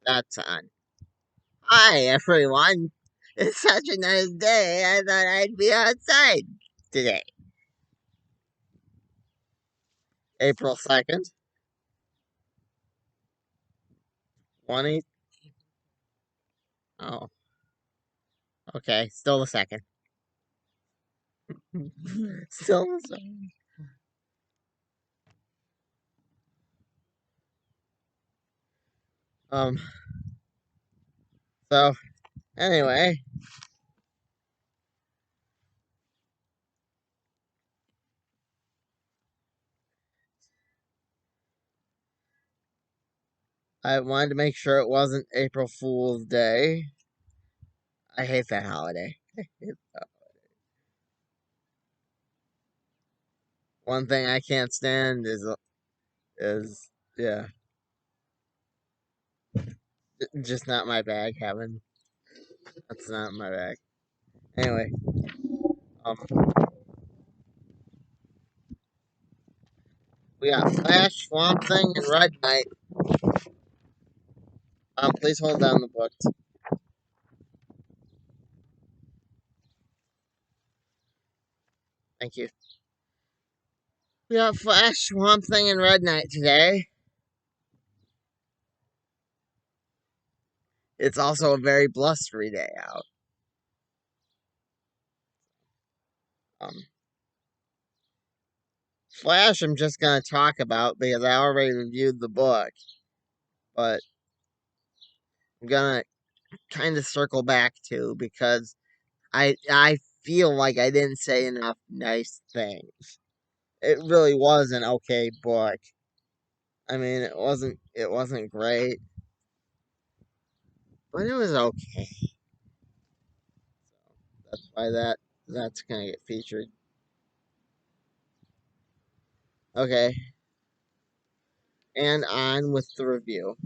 That's on. Hi, everyone. It's such a nice day. I thought I'd be outside today. April 2nd, 20. Oh, okay. Still the second. Still the second. Um, so, anyway, I wanted to make sure it wasn't April Fool's Day. I hate that holiday. One thing I can't stand is yeah, just not my bag. Having that's not my bag. Anyway, um, we got Flash, Swamp Thing, and Red Knight. Please hold down the book. Thank you. We got Flash, Swamp Thing, and Red Knight today. It's also a very blustery day out. Um, Flash, I'm just gonna talk about because I already reviewed the book, but I'm gonna kind of circle back to because I feel like I didn't say enough nice things. It really was an okay book. I mean, it wasn't great, but it was okay. That's why that's gonna get featured. Okay, and on with the review.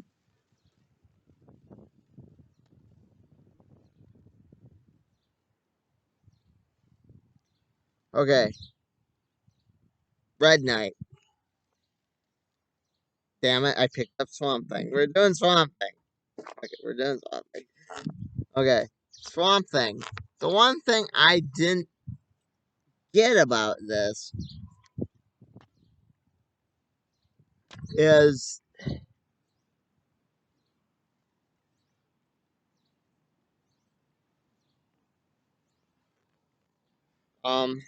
Okay, Red Knight. Damn it, I picked up Swamp Thing. We're doing Swamp Thing. Okay, we're doing Swamp Thing. Okay, Swamp Thing. The one thing I didn't get about this is um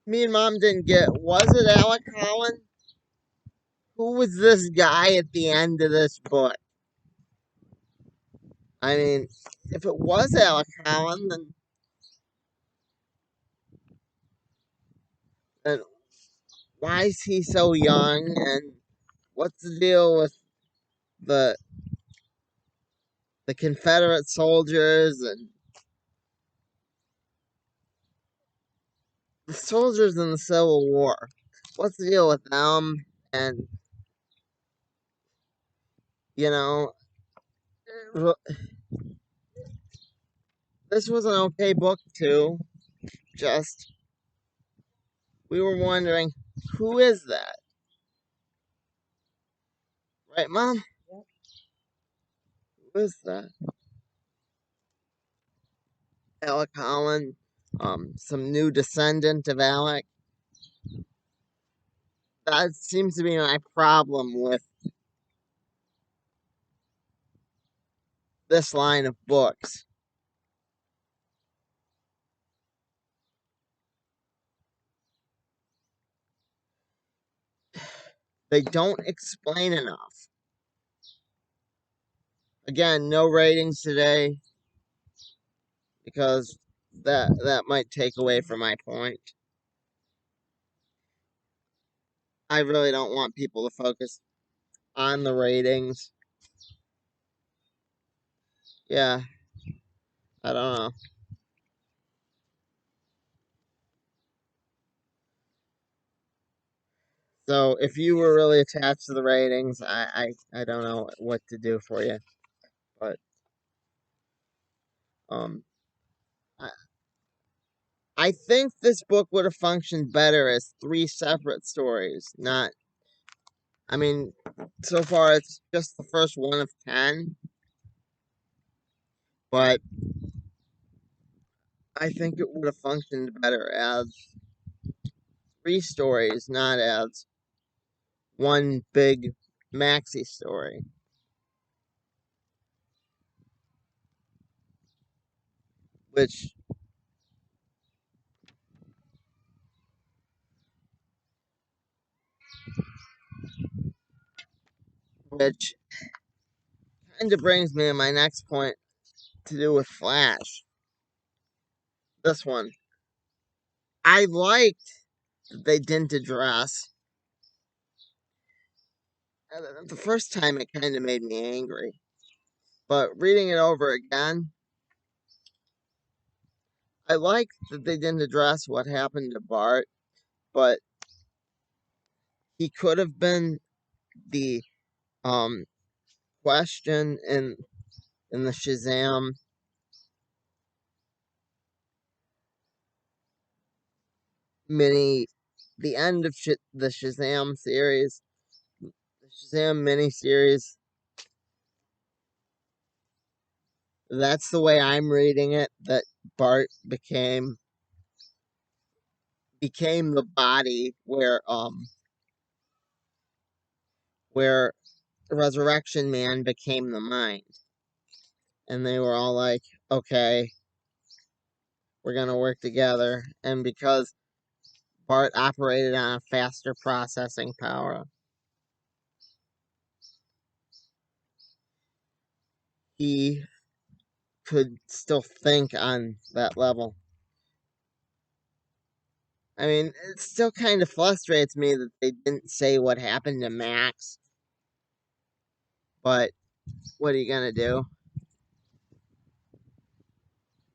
me and Mom didn't get, was it Alec Holland? Who was this guy at the end of this book? I mean, if it was Alec Holland, then why is he so young? And what's the deal with the the Confederate soldiers and the soldiers in the Civil War? What's the deal with them? And you know, this was an okay book too. Just we were wondering, who is that? Right, Mom? Who is that? Alec Holland, some new descendant of Alec. That seems to be my problem with this line of books. They don't explain enough. Again, no ratings today because that might take away from my point. I really don't want people to focus on the ratings. Yeah, I don't know. So if you were really attached to the ratings, I don't know what to do for you. But um I, I think this book would have functioned better as three separate stories, not I mean, so far it's just the first one of 10, but I think it would have functioned better as three stories, not as one big maxi story, which which kind of brings me to my next point to do with Flash. This one. I liked that they didn't address. The first time it kind of made me angry. But reading it over again, I liked that they didn't address what happened to Bart, but he could have been the um question in the Shazam mini, the end of the Shazam series, the Shazam mini series. That's the way I'm reading it. That Bart became the body where Resurrection Man became the mind, and they were all like, "Okay, we're gonna work together." And because Bart operated on a faster processing power, he could still think on that level. I mean, it still kind of frustrates me that they didn't say what happened to Max, but what are you gonna do?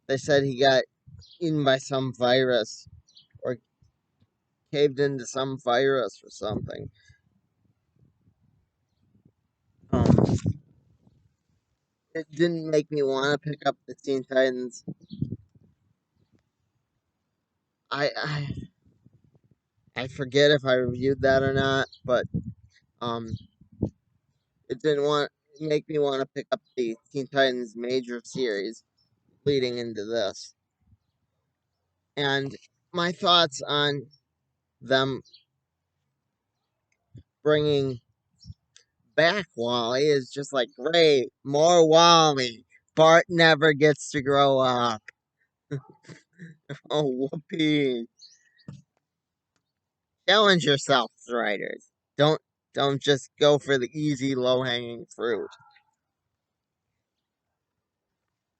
They said he got eaten by some virus or caved into some virus or something. Um, it didn't make me want to pick up the Teen Titans. I, I I forget if I reviewed that or not, but um, it didn't want make me want to pick up the Teen Titans major series leading into this. And my thoughts on them bringing back Wally is just like, great, more Wally. Bart never gets to grow up. Oh, whoopee. Challenge yourselves, writers. Don't don't just go for the easy, low-hanging fruit.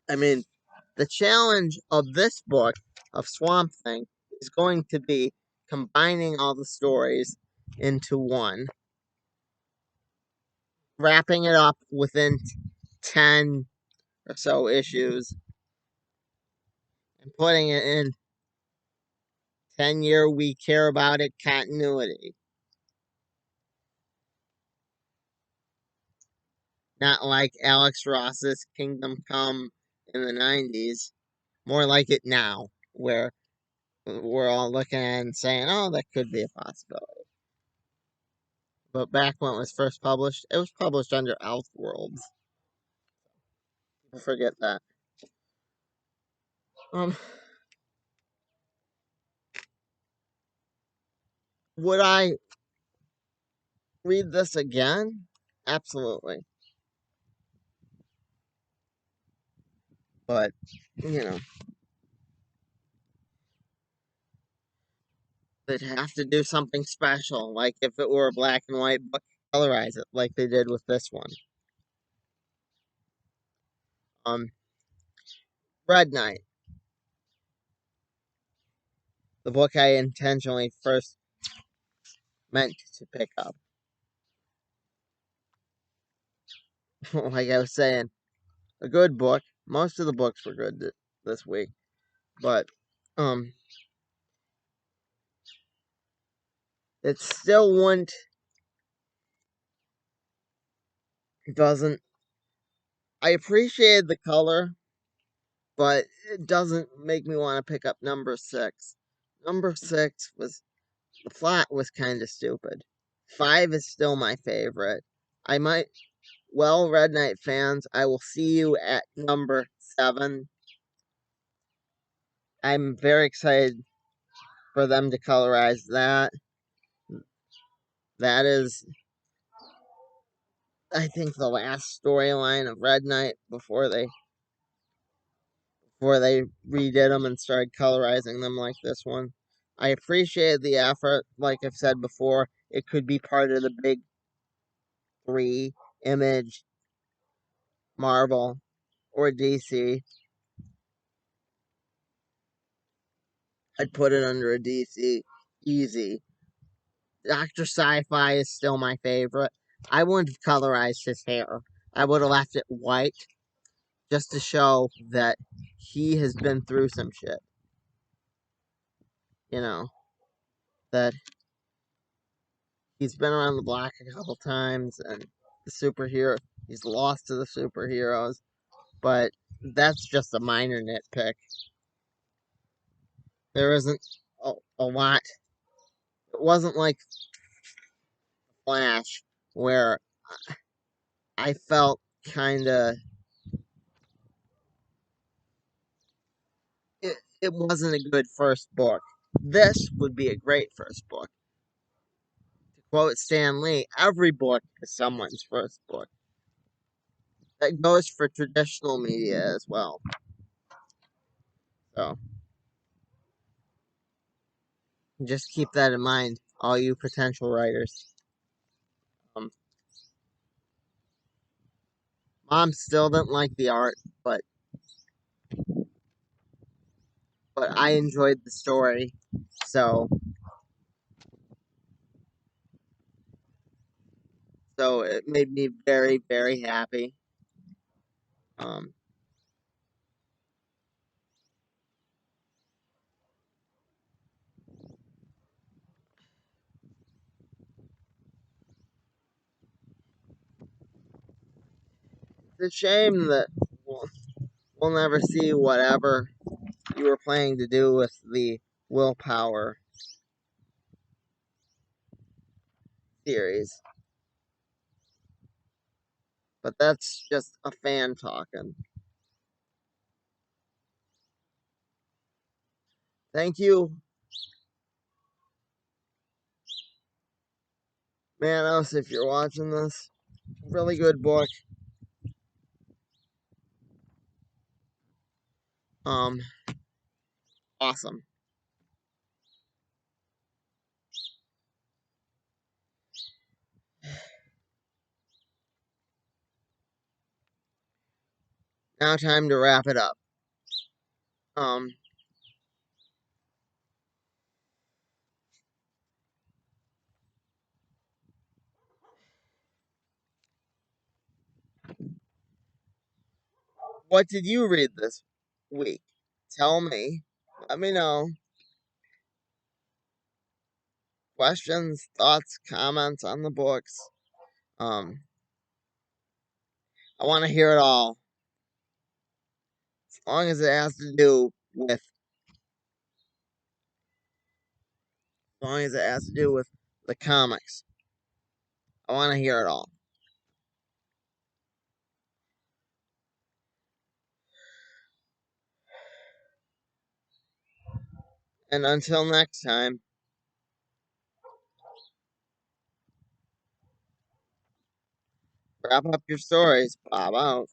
I mean, the challenge of this book of Swamp Thing is going to be combining all the stories into one, wrapping it up within 10 or so issues, and putting it in 10-year we care about it continuity. Not like Alex Ross's Kingdom Come in the 90s, more like it now, where we're all looking at it and saying, oh, that could be a possibility. But back when it was first published, it was published under Elseworlds. People forget that. Um, would I read this again? Absolutely. But, you know, they'd have to do something special, like if it were a black and white book, colorize it like they did with this one. Um, Red Knight, the book I intentionally first meant to pick up. Like I was saying, a good book. Most of the books were good this week, but um, it still wouldn't doesn't. I appreciated the color, but it doesn't make me want to pick up number 6. Number 6 was the plot was kind of stupid. 5 is still my favorite. I might, well, Red Knight fans, I will see you at number 7. I'm very excited for them to colorize that. That is, I think, the last storyline of Red Knight before they redid them and started colorizing them like this one. I appreciate the effort. Like I've said before, it could be part of the big 3: Image, Marvel, or DC. I'd put it under a DC easy. Dr. Sci-Fi is still my favorite. I wouldn't have colorized his hair. I would have left it white just to show that he has been through some shit. You know, that he's been around the block a couple times and the superhero he's lost to the superheroes, but that's just a minor nitpick. There isn't a lot. It wasn't like Flash where I felt kind of it wasn't a good first book. This would be a great first book. To quote Stan Lee, every book is someone's first book. That goes for traditional media as well. So just keep that in mind, all you potential writers. Um, Mom still didn't like the art, but I enjoyed the story, so it made me very, very happy. Um, it's a shame that we'll never see whatever you were planning to do with the Willpower series, but that's just a fan talking. Thank you, Manos, if you're watching this. Really good book. Um, awesome. Now time to wrap it up. Um, what did you read this week? Tell me. Let me know. Questions, thoughts, comments on the books. Um, I want to hear it all. As long as it has to do with, as long as it has to do with the comics. I want to hear it all. And until next time, wrap up your stories. Bob out.